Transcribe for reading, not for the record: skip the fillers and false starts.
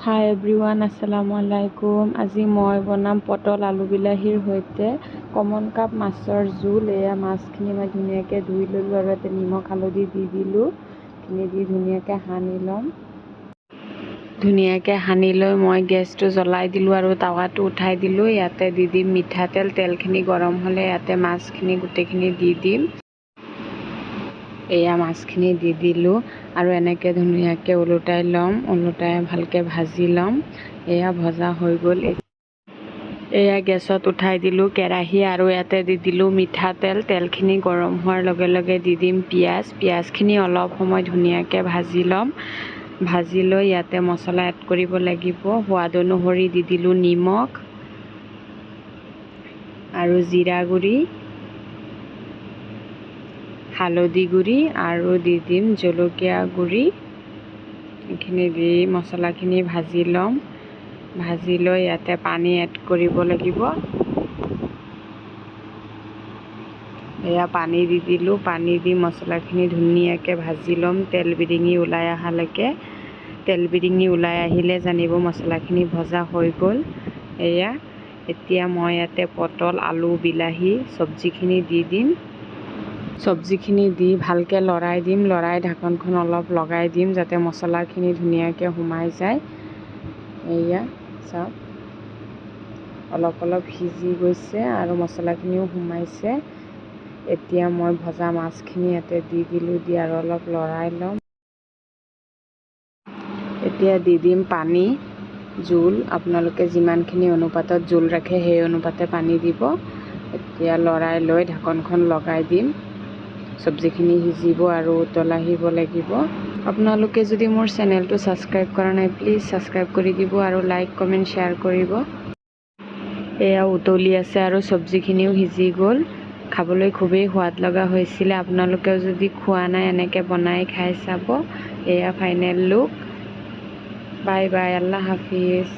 হাই everyone, আসসালামু আলাইকুম। আজি মই বনাম পটল আলু বিলাহীৰ সৈতে কমন কাপ মাছৰ জোল। এয়া মাছখিনি মই ধুনীয়াকৈ ধুই ল'লোঁ আৰু ইয়াতে নিমখ হালধি দি দিলোঁ। দি ধুনীয়াকৈ সানি লৈ মই গেছটো জ্বলাই দিলোঁ আৰু টাৱাটো উঠাই দিলোঁ। ইয়াতে দি দিম মিঠাতেল। তেলখিনি গৰম হ'লে ইয়াতে মাছখিনি গোটেইখিনি দি দিম। এয়া মাছখিনি দি দিলোঁ আৰু এনেকৈ ধুনীয়াকৈ ওলোটাই ল'ম। ওলোটাই ভালকৈ ভাজি ল'ম। এয়া ভজা হৈ গ'ল। এয়া গেছত উঠাই দিলোঁ কেৰাহী আৰু ইয়াতে দি দিলোঁ মিঠাতেল। তেলখিনি গৰম হোৱাৰ লগে লগে দি দিম পিঁয়াজ। পিঁয়াজখিনি অলপ সময় ধুনীয়াকৈ ভাজি ল'ম। ভাজি লৈ ইয়াতে মছলা এড কৰিব লাগিব। সোৱাদ অনুসৰি দি দিলোঁ নিমখ আৰু জিৰা গুড়ি, হালধি গুড়ি আৰু দি দিম জলকীয়া গুড়ি। এইখিনি দি মছলাখিনি ভাজি ল'ম। ভাজি লৈ ইয়াতে পানী এড কৰিব লাগিব। এয়া পানী দি দিলোঁ। পানী দি মছলাখিনি ধুনীয়াকৈ ভাজি ল'ম তেল বিৰিঙি ওলাই অহালৈকে। তেল বিৰিঙি ওলাই আহিলে জানিব মছলাখিনি ভজা হৈ গ'ল। এয়া এতিয়া মই ইয়াতে পটল আলু বিলাহী চব্জিখিনি দি দিম। চব্জিখিনি দি ভালকৈ লৰাই দিম। লৰাই ঢাকনখন অলপ লগাই দিম যাতে মছলাখিনি ধুনীয়াকৈ সোমাই যায়। এয়া চাওক, অলপ অলপ সিজি গৈছে আৰু মছলাখিনিও সোমাইছে। এতিয়া মই ভজা মাছখিনি ইয়াতে দি দিলোঁ। দি আৰু অলপ লৰাই ল'ম। এতিয়া দি দিম পানী, জোল। আপোনালোকে যিমানখিনি অনুপাতত জোল ৰাখে সেই অনুপাতে পানী দিব। এতিয়া লৰাই লৈ ঢাকনখন লগাই দিম। চব্জিখিনি সিজিব আৰু উতল আহিব লাগিব। আপোনালোকে যদি মোৰ চেনেলটো ছাবস্ক্ৰাইব কৰা নাই, প্লিজ ছাবস্ক্ৰাইব কৰি দিব আৰু লাইক কমেণ্ট শ্বেয়াৰ কৰিব। এয়া উতলি আছে আৰু চব্জিখিনিও সিজি গ'ল। খাবলৈ খুবেই সোৱাদ লগা হৈছিলে। আপোনালোকেও যদি খোৱা নাই এনেকৈ বনাই খাই চাব। এয়া final look. Bye bye, Allah Hafiz.